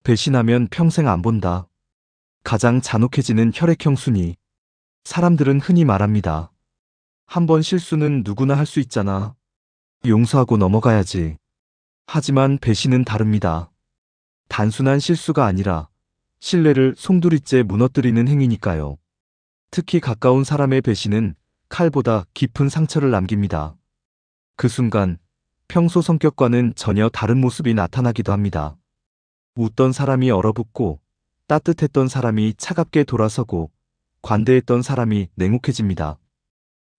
배신하면 평생 안 본다. 가장 잔혹해지는 혈액형 순위. 사람들은 흔히 말합니다. 한 번 실수는 누구나 할 수 있잖아. 용서하고 넘어가야지. 하지만 배신은 다릅니다. 단순한 실수가 아니라 신뢰를 송두리째 무너뜨리는 행위니까요. 특히 가까운 사람의 배신은 칼보다 깊은 상처를 남깁니다. 그 순간 평소 성격과는 전혀 다른 모습이 나타나기도 합니다. 웃던 사람이 얼어붙고, 따뜻했던 사람이 차갑게 돌아서고, 관대했던 사람이 냉혹해집니다.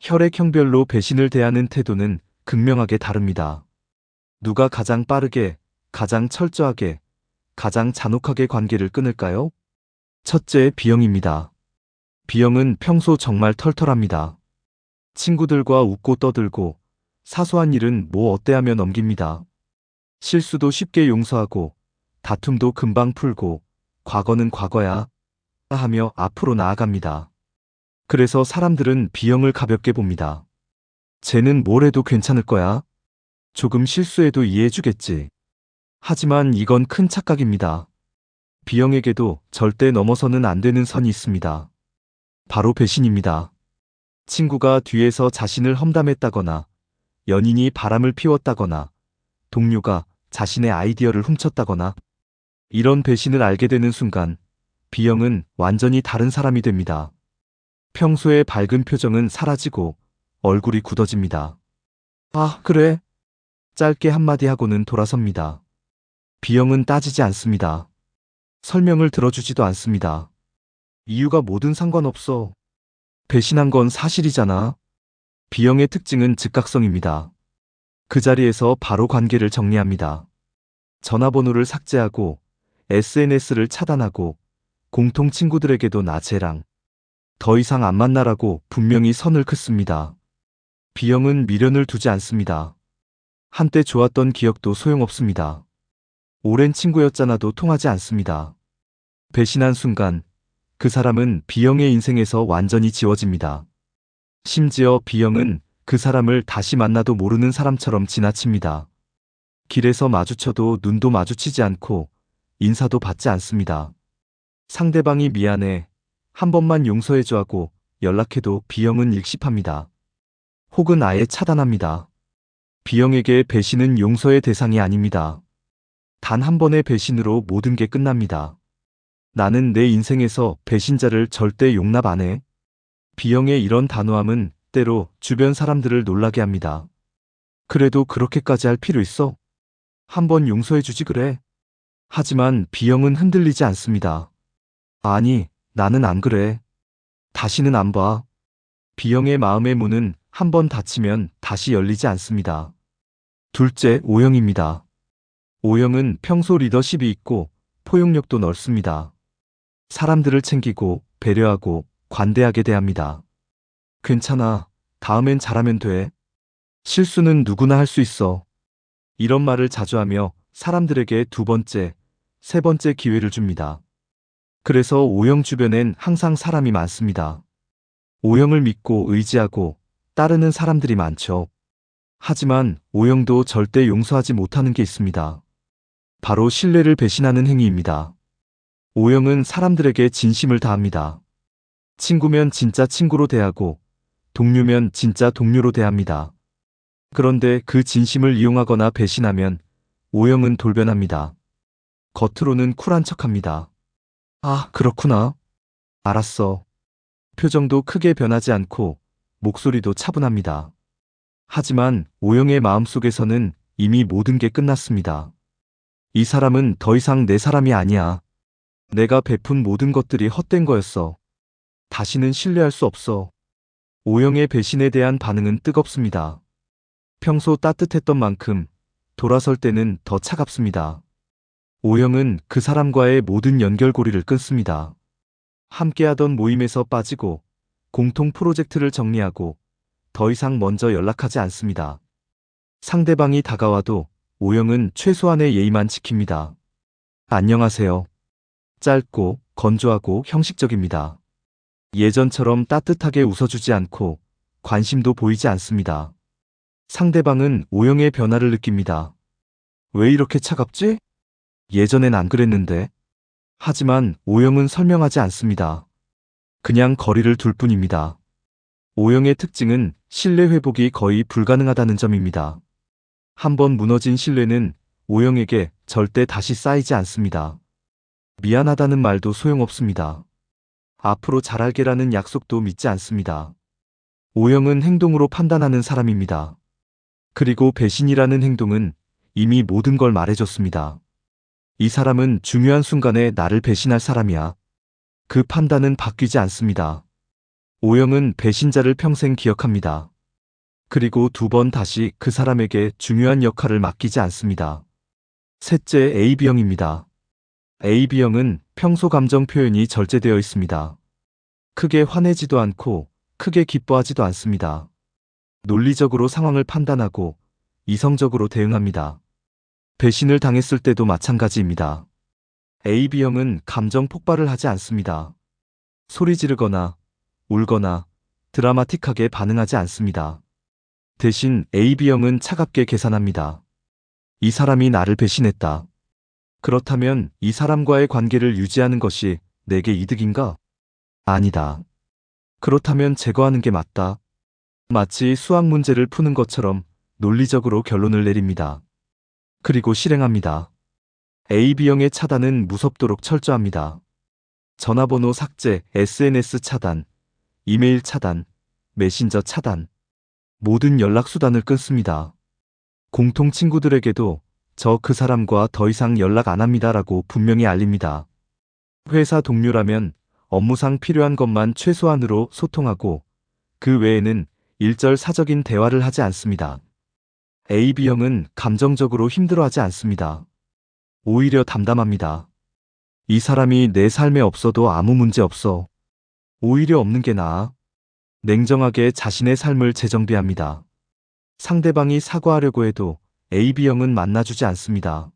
혈액형별로 배신을 대하는 태도는 극명하게 다릅니다. 누가 가장 빠르게, 가장 철저하게, 가장 잔혹하게 관계를 끊을까요? 첫째, B형입니다. B형은 평소 정말 털털합니다. 친구들과 웃고 떠들고, 사소한 일은 뭐 어때 하며 넘깁니다. 실수도 쉽게 용서하고, 다툼도 금방 풀고, 과거는 과거야 하며 앞으로 나아갑니다. 그래서 사람들은 B형을 가볍게 봅니다. 쟤는 뭘 해도 괜찮을 거야. 조금 실수해도 이해해주겠지. 하지만 이건 큰 착각입니다. B형에게도 절대 넘어서는 안 되는 선이 있습니다. 바로 배신입니다. 친구가 뒤에서 자신을 험담했다거나, 연인이 바람을 피웠다거나, 동료가 자신의 아이디어를 훔쳤다거나, 이런 배신을 알게 되는 순간 B형은 완전히 다른 사람이 됩니다. 평소의 밝은 표정은 사라지고 얼굴이 굳어집니다. 아, 그래? 짧게 한마디 하고는 돌아섭니다. B형은 따지지 않습니다. 설명을 들어주지도 않습니다. 이유가 뭐든 상관없어. 배신한 건 사실이잖아. B형의 특징은 즉각성입니다. 그 자리에서 바로 관계를 정리합니다. 전화번호를 삭제하고 SNS를 차단하고 공통 친구들에게도 나 쟤랑 더 이상 안 만나라고 분명히 선을 긋습니다. B형은 미련을 두지 않습니다. 한때 좋았던 기억도 소용없습니다. 오랜 친구였잖아도 통하지 않습니다. 배신한 순간 그 사람은 B형의 인생에서 완전히 지워집니다. 심지어 B형은 그 사람을 다시 만나도 모르는 사람처럼 지나칩니다. 길에서 마주쳐도 눈도 마주치지 않고 인사도 받지 않습니다. 상대방이 미안해, 한 번만 용서해줘 하고 연락해도 B형은 일십합니다. 혹은 아예 차단합니다. B형에게 배신은 용서의 대상이 아닙니다. 단 한 번의 배신으로 모든 게 끝납니다. 나는 내 인생에서 배신자를 절대 용납 안 해. B형의 이런 단호함은 때로 주변 사람들을 놀라게 합니다. 그래도 그렇게까지 할 필요 있어? 한 번 용서해주지 그래. 하지만 B형은 흔들리지 않습니다. 아니, 나는 안 그래. 다시는 안 봐. B형의 마음의 문은 한 번 닫히면 다시 열리지 않습니다. 둘째, O형입니다. O형은 평소 리더십이 있고 포용력도 넓습니다. 사람들을 챙기고 배려하고 관대하게 대합니다. 괜찮아. 다음엔 잘하면 돼. 실수는 누구나 할 수 있어. 이런 말을 자주 하며 사람들에게 두 번째, 세 번째 기회를 줍니다. 그래서 O형 주변엔 항상 사람이 많습니다. O형을 믿고 의지하고 따르는 사람들이 많죠. 하지만 O형도 절대 용서하지 못하는 게 있습니다. 바로 신뢰를 배신하는 행위입니다. O형은 사람들에게 진심을 다합니다. 친구면 진짜 친구로 대하고 동료면 진짜 동료로 대합니다. 그런데 그 진심을 이용하거나 배신하면 O형은 돌변합니다. 겉으로는 쿨한 척합니다. 아, 그렇구나. 알았어. 표정도 크게 변하지 않고 목소리도 차분합니다. 하지만 O형의 마음속에서는 이미 모든 게 끝났습니다. 이 사람은 더 이상 내 사람이 아니야. 내가 베푼 모든 것들이 헛된 거였어. 다시는 신뢰할 수 없어. O형의 배신에 대한 반응은 뜨겁습니다. 평소 따뜻했던 만큼 돌아설 때는 더 차갑습니다. O형은 그 사람과의 모든 연결고리를 끊습니다. 함께하던 모임에서 빠지고 공통 프로젝트를 정리하고 더 이상 먼저 연락하지 않습니다. 상대방이 다가와도 O형은 최소한의 예의만 지킵니다. 안녕하세요. 짧고 건조하고 형식적입니다. 예전처럼 따뜻하게 웃어주지 않고 관심도 보이지 않습니다. 상대방은 O형의 변화를 느낍니다. 왜 이렇게 차갑지? 예전엔 안 그랬는데. 하지만 O형은 설명하지 않습니다. 그냥 거리를 둘 뿐입니다. O형의 특징은 신뢰 회복이 거의 불가능하다는 점입니다. 한번 무너진 신뢰는 O형에게 절대 다시 쌓이지 않습니다. 미안하다는 말도 소용없습니다. 앞으로 잘할게라는 약속도 믿지 않습니다. O형은 행동으로 판단하는 사람입니다. 그리고 배신이라는 행동은 이미 모든 걸 말해줬습니다. 이 사람은 중요한 순간에 나를 배신할 사람이야. 그 판단은 바뀌지 않습니다. O형은 배신자를 평생 기억합니다. 그리고 두 번 다시 그 사람에게 중요한 역할을 맡기지 않습니다. 셋째, AB형입니다. AB형은 평소 감정 표현이 절제되어 있습니다. 크게 화내지도 않고 크게 기뻐하지도 않습니다. 논리적으로 상황을 판단하고 이성적으로 대응합니다. 배신을 당했을 때도 마찬가지입니다. AB형은 감정 폭발을 하지 않습니다. 소리 지르거나 울거나 드라마틱하게 반응하지 않습니다. 대신 AB형은 차갑게 계산합니다. 이 사람이 나를 배신했다. 그렇다면 이 사람과의 관계를 유지하는 것이 내게 이득인가? 아니다. 그렇다면 제거하는 게 맞다. 마치 수학 문제를 푸는 것처럼 논리적으로 결론을 내립니다. 그리고 실행합니다. AB형의 차단은 무섭도록 철저합니다. 전화번호 삭제, SNS 차단, 이메일 차단, 메신저 차단, 모든 연락수단을 끊습니다. 공통 친구들에게도 저 그 사람과 더 이상 연락 안 합니다라고 분명히 알립니다. 회사 동료라면 업무상 필요한 것만 최소한으로 소통하고 그 외에는 일절사적인 대화를 하지 않습니다. AB형은 감정적으로 힘들어하지 않습니다. 오히려 담담합니다. 이 사람이 내 삶에 없어도 아무 문제 없어. 오히려 없는 게 나아. 냉정하게 자신의 삶을 재정비합니다. 상대방이 사과하려고 해도 AB형은 만나주지 않습니다.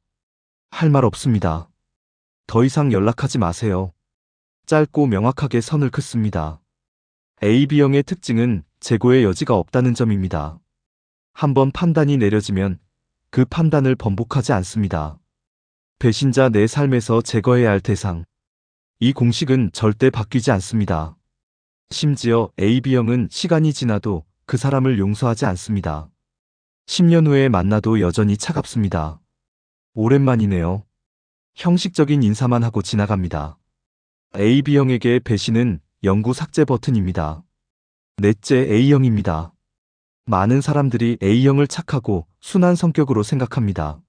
할 말 없습니다. 더 이상 연락하지 마세요. 짧고 명확하게 선을 긋습니다. AB형의 특징은 재고의 여지가 없다는 점입니다. 한번 판단이 내려지면 그 판단을 번복하지 않습니다. 배신자 내 삶에서 제거해야 할 대상. 이 공식은 절대 바뀌지 않습니다. 심지어 AB형은 시간이 지나도 그 사람을 용서하지 않습니다. 10년 후에 만나도 여전히 차갑습니다. 오랜만이네요. 형식적인 인사만 하고 지나갑니다. AB형에게 배신은 영구 삭제 버튼입니다. 넷째, A형입니다. 많은 사람들이 A형을 착하고 순한 성격으로 생각합니다.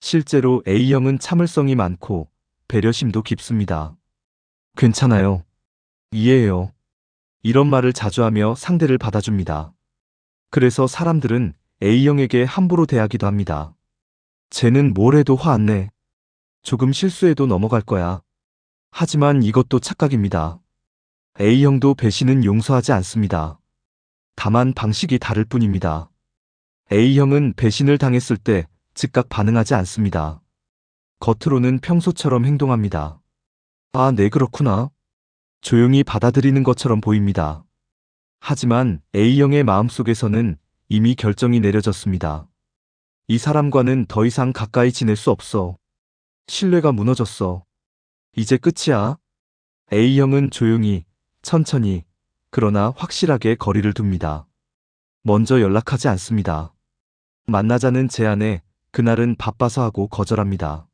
실제로 A형은 참을성이 많고 배려심도 깊습니다. 괜찮아요. 이해해요. 이런 말을 자주 하며 상대를 받아줍니다. 그래서 사람들은 A형에게 함부로 대하기도 합니다. 쟤는 뭘 해도 화 안 내. 조금 실수해도 넘어갈 거야. 하지만 이것도 착각입니다. A형도 배신은 용서하지 않습니다. 다만 방식이 다를 뿐입니다. A형은 배신을 당했을 때 즉각 반응하지 않습니다. 겉으로는 평소처럼 행동합니다. 아, 네, 그렇구나. 조용히 받아들이는 것처럼 보입니다. 하지만 A형의 마음속에서는 이미 결정이 내려졌습니다. 이 사람과는 더 이상 가까이 지낼 수 없어. 신뢰가 무너졌어. 이제 끝이야. A형은 조용히, 천천히, 그러나 확실하게 거리를 둡니다. 먼저 연락하지 않습니다. 만나자는 제안에 그날은 바빠서 하고 거절합니다.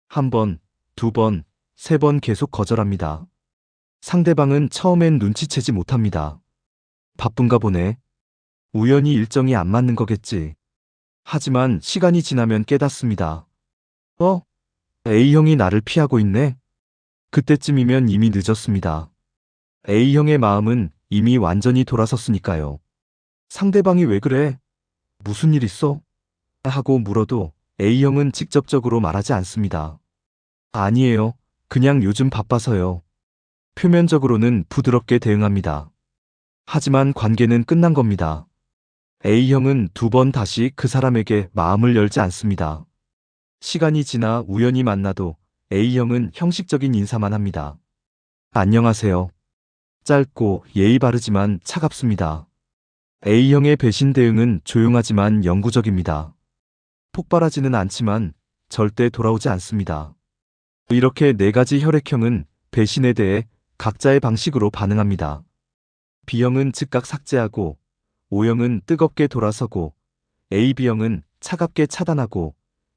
한 번, 두 번, 세 번 계속 거절합니다. 상대방은 처음엔 눈치채지 못합니다. 바쁜가 보네. 우연히 일정이 안 맞는 거겠지. 하지만 시간이 지나면 깨닫습니다. A형이 나를 피하고 있네. 그때쯤이면 이미 늦었습니다. A형의 마음은 이미 완전히 돌아섰으니까요. 상대방이 왜 그래? 무슨 일 있어? 하고 물어도 A형은 직접적으로 말하지 않습니다. 아니에요. 그냥 요즘 바빠서요. 표면적으로는 부드럽게 대응합니다. 하지만 관계는 끝난 겁니다. A형은 두 번 다시 그 사람에게 마음을 열지 않습니다. 시간이 지나 우연히 만나도 A형은 형식적인 인사만 합니다. 안녕하세요. 짧고 예의 바르지만 차갑습니다. A형의 배신 대응은 조용하지만 영구적입니다. 폭발하지는 않지만 절대 돌아오지 않습니다. 이렇게 네 가지 혈액형은 배신에 대해 각자의 방식으로 반응합니다. B형은 즉각 삭제하고, O형은 뜨겁게 돌아서고, AB형은 차갑게 차단하고,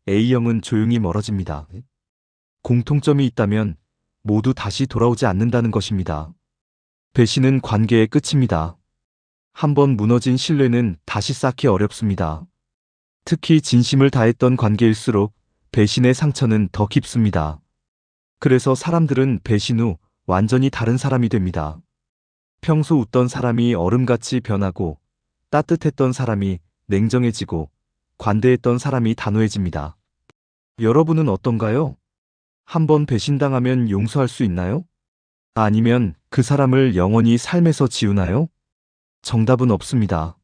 A형은 조용히 멀어집니다. 공통점이 있다면 모두 다시 돌아오지 않는다는 것입니다. 배신은 관계의 끝입니다. 한번 무너진 신뢰는 다시 쌓기 어렵습니다. 특히 진심을 다했던 관계일수록 배신의 상처는 더 깊습니다. 그래서 사람들은 배신 후 완전히 다른 사람이 됩니다. 평소 웃던 사람이 얼음같이 변하고, 따뜻했던 사람이 냉정해지고, 관대했던 사람이 단호해집니다. 여러분은 어떤가요? 한번 배신당하면 용서할 수 있나요? 아니면 그 사람을 영원히 삶에서 지우나요? 정답은 없습니다.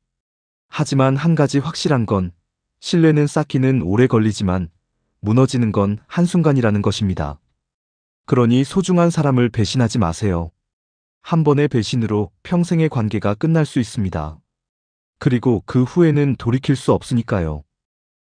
하지만 한 가지 확실한 건, 신뢰는 쌓기는 오래 걸리지만 무너지는 건 한순간이라는 것입니다. 그러니 소중한 사람을 배신하지 마세요. 한 번의 배신으로 평생의 관계가 끝날 수 있습니다. 그리고 그 후에는 돌이킬 수 없으니까요.